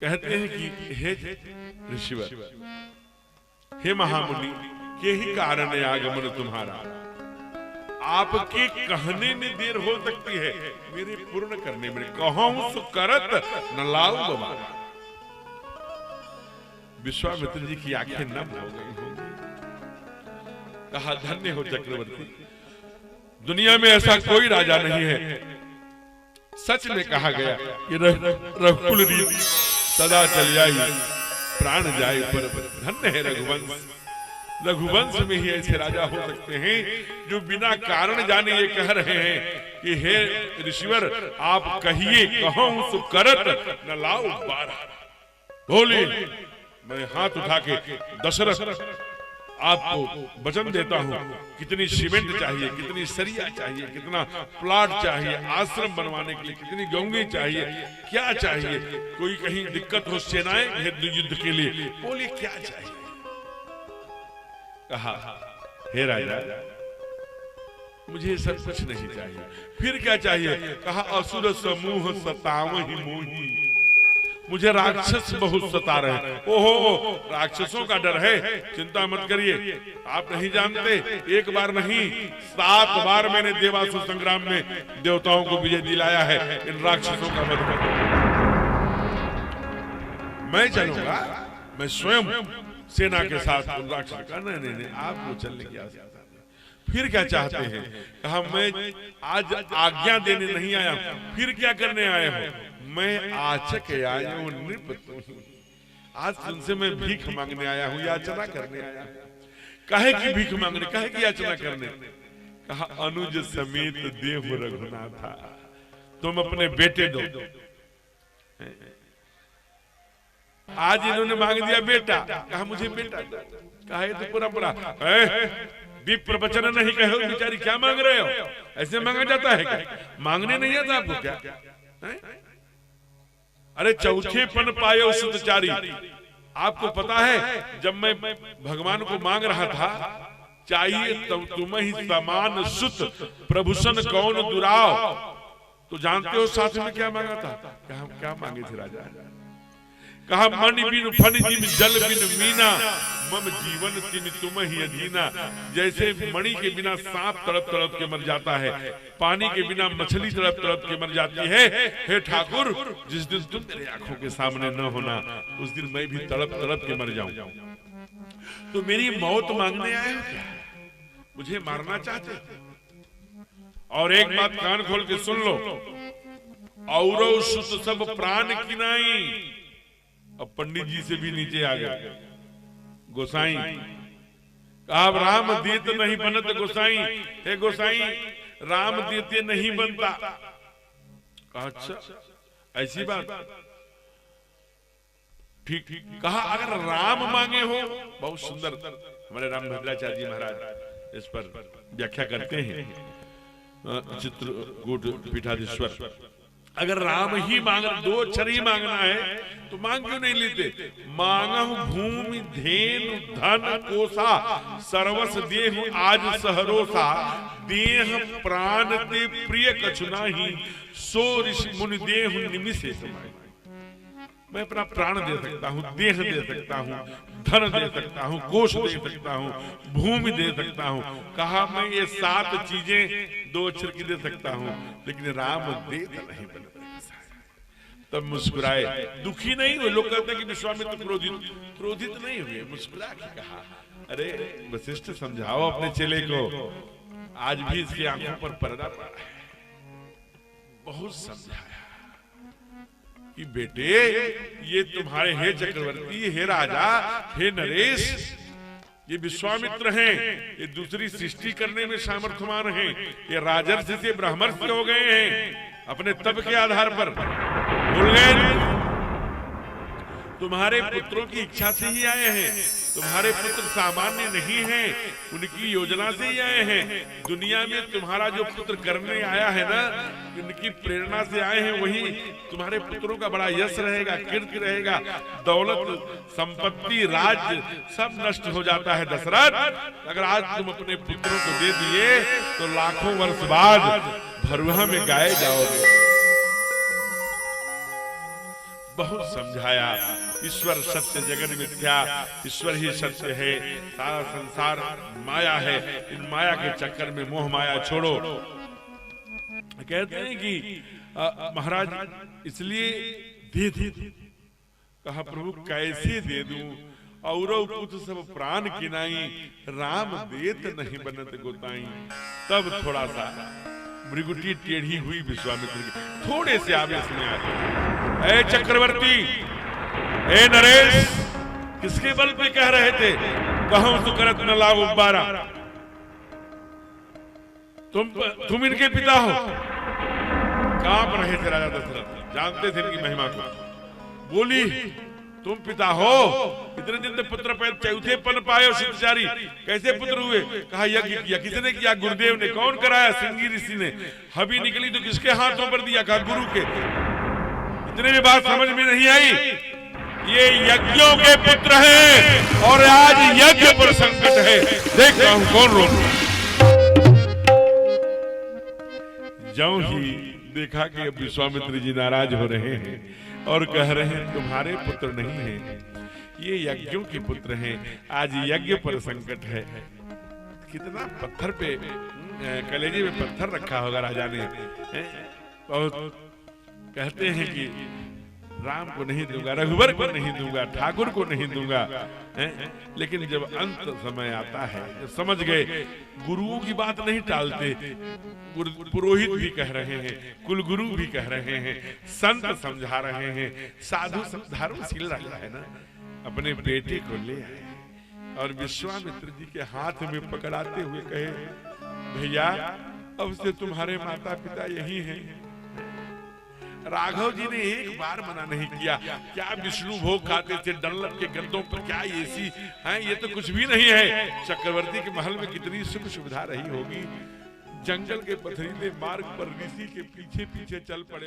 कहते हैं कि हे ऋषिवर, हे महामुनि, के ही कारण आगमन तुम्हारा। आपके कहने में देर हो सकती है, मेरे पूर्ण करने में। कहूं सो करत न लाऊं गवारा। विश्वामित्र जी की आंखें नम हो गई होंगी। कहा, धन्य हो चक्रवर्ती, दुनिया में ऐसा कोई राजा नहीं है। सच में कहा गया कि रघुकुल रीति सदा चल जाई, प्राण जाए पर धन्य है रघुवंश। रघुवंश में ही ऐसे राजा हो सकते हैं जो बिना कारण जाने ये कह रहे हैं कि हे ऋषिवर, आप कहिए, कहूं सो करत न लाऊं बारा। बोले, मैं हाथ उठा के दशरथ आपको वचन देता हूं, कितनी सीमेंट चाहिए, कितनी सरिया चाहिए, कितना प्लाट चाहिए, आश्रम बनवाने के लिए कितनी गंगे चाहिए, क्या चाहिए, कोई कहीं दिक्कत हो, सेनाएं युद्ध के लिए, बोलिए क्या चाहिए। कहा, हे राजा, मुझे सब कुछ नहीं चाहिए। फिर क्या चाहिए? कहा, असुर समूह सतावहि मोहि। मुझे राक्षस बहुत सता रहे। ओहो, राक्षसों का डर है, चिंता मत करिए। आप नहीं जानते, एक बार नहीं 7 बार मैंने देवासुर संग्राम में देवताओं को विजय दिलाया है। इन राक्षसों का वध कर मैं चलूंगा, मैं स्वयं सेना के साथ राक्षस का। नहीं, आपको चलने की आवश्यकता नहीं। फिर क्या चाहते हैं? कहा, मैं आज आज्ञा देने नहीं आया। फिर क्या करने आए हो? मैं आचक आया हूं, नृप। आज तुमसे मैं भीख मांगने आया हूं, याचना करने आया हूं। काहे की भीख मांगने, काहे की याचना करने? कहा, अनुज समेत देव रघुनाथा, तुम अपने बेटे दो। आज इन्होंने मांग दिया बेटा। कहा, मुझे बेटा दो। कहा, ये तो पूरा विप्र वचन नहीं कहो बेचारी, क्या मांग रहे हो? ऐसे मांगा जाता है क्या? मांगने नहीं आता आपको क्या? अरे चौथे पन पायो सुतचारी। आपको पता है, जब मैं भगवान को मांग रहा था, चाहिए तुम ही समान सुत, प्रभुसन कौन दुराव, तो जानते हो साथ में क्या मांगा था? क्या मांगे थे राजा? कहा, मणि बिन फन जिम जल बिन मीना, मम जीवन तिम तुम ही अधीना। जैसे मणि के बिना सांप तड़प तड़प के मर जाता है, पानी के बिना मछली तड़प तड़प के मर जाती है, हे ठाकुर, जिस दिन तुम मेरे आंखों के सामने न होना, उस दिन मैं भी तड़प तड़प के मर जाऊं। तो मेरी मौत मांगने आए हो क्या? मुझे मारना चाहते? और एक बात कान खोल के सुन लो, औरव सुत सब प्राण किनाई। अब पंडित जी से भी नीचे आ गए गोसाई। कहा, राम देत नहीं बनत गोसाई। हे गोसाई, राम देते नहीं बनता। कहा, अच्छा ऐसी बात? ठीक। कहा, अगर राम मांगे हो, बहुत सुंदर हमारे रामभद्राचार्य जी महाराज इस पर व्याख्या करते हैं, चित्रकूट पीठाधीश्वर। अगर राम ही मांग, 2 अक्षर ही मांगना है, तो मांग क्यों नहीं लेते? मांगहु भूमि धेनु धन कोसा, सर्वस देहु आज सहरोसा। देह प्राण ते प्रिय कछु नाही, सो ऋषि मुनि देहु निमिषे समाई। मैं अपना प्राण दे सकता हूँ, देह दे सकता हूँ, धन दे सकता हूँ, कोष दे सकता हूँ, भूमि दे सकता हूँ। कहा, मैं ये 7 चीजें 2 अक्षर की दे सकता हूँ, लेकिन राम दे नहीं बनता। तब मुस्कुराए, दुखी नहीं हुए। लोग कहते हैं कि विश्वामित्र क्रोधित नहीं हुए, मुस्कुरा के कहा, अरे वशिष्ठ, समझाओ अपने चेले को, आज भी इसकी आंखों पर पर्दा पड़ा है। बहुत समझाया कि बेटे, ये तुम्हारे, हे चक्रवर्ती, हे राजा, हे नरेश, ये विश्वामित्र हैं, ये दूसरी सृष्टि करने में सामर्थ्यवान हैं। ये राजर्षि से ब्रह्मर्षि हो गए हैं अपने तप के आधार पर। भूल गए? तुम्हारे पुत्रों की इच्छा से ही आए हैं। तुम्हारे पुत्र सामान्य नहीं हैं, उनकी योजना से ही आए हैं। दुनिया में तुम्हारा जो पुत्र करने आया है ना, उनकी प्रेरणा से आए हैं। वही तुम्हारे पुत्रों का बड़ा यश रहेगा, कीर्ति रहेगा, दौलत, संपत्ति, राज्य सब नष्ट हो जाता है। दशरथ, अगर आज तुम अपने पुत्रों को दे दिए, तो लाखों वर्ष बाद भरुआ में गाए जाओगे। बहुत समझाया, ईश्वर सत्य जगत मिथ्या, ईश्वर ही सत्य है, सारा संसार माया है, इन माया के चक्कर में मोह माया छोड़ो। कहते हैं कि महाराज इसलिए दे दे, कहा प्रभु कैसे दे दूं, और पुत्र सब प्राण किनाई, राम देत नहीं बनत गोताई। तब थोड़ा सा मृगुटी टेढ़ी हुई विश्वामित्र की, थोड़े से आवेश में आए, ए चक्रवर्ती, ए नरेश, किसके बल पे कह रहे थे, कहूं तो करत न लाओ बारा, तुम इनके पिता हो। कांप रहे थे राजा दशरथ, जानते थे इनकी महिमा को। बोली तुम पिता हो, इतने दिन में पुत्र पैदा, चौथे पन पाए शिवचारी, कैसे पुत्र हुए? कहा यज्ञ किया। किसने किया? गुरुदेव ने। कौन कराया? श्रृंगी ऋषि ने। हबी निकली तो किसके हाथों पर दिया? कहा गुरु के। इतने में बात समझ में नहीं आई, ये यज्ञों के पुत्र हैं और आज यज्ञ पर संकट है, देख रहा हूं कौन रोक। ज्यों ही देखा कि अब विश्वामित्र जी नाराज हो रहे हैं और कह रहे हैं तुम्हारे पुत्र नहीं हैं, ये यज्ञों के पुत्र हैं, आज यज्ञ पर संकट है। कितना पत्थर पे, कलेजे में पत्थर रखा होगा राजा ने। बहुत कहते हैं कि राम को नहीं दूंगा, रघुवर को नहीं दूंगा, ठाकुर को नहीं दूंगा, लेकिन जब अंत समय आता है, जब समझ गए, गुरुओं की बात नहीं टालते, पुरोहित भी कह रहे हैं, कुलगुरु भी कह रहे हैं, संत समझा रहे हैं, साधु धर्मशील राजा है ना, अपने बेटे को ले आए और विश्वामित्र जी के हाथ में पकड़ाते हुए कहे, भैया अब से तुम्हारे माता पिता यही हैं। राघव जी ने एक बार मना नहीं किया। क्या विष्णु भोग खाते थे डंलप के गद्दों पर? क्या ऐसी है? ये तो कुछ भी नहीं है। चक्रवर्ती के महल में कितनी सुख सुविधा रही होगी। जंगल के पथरीले मार्ग पर ऋषि के पीछे पीछे चल पड़े।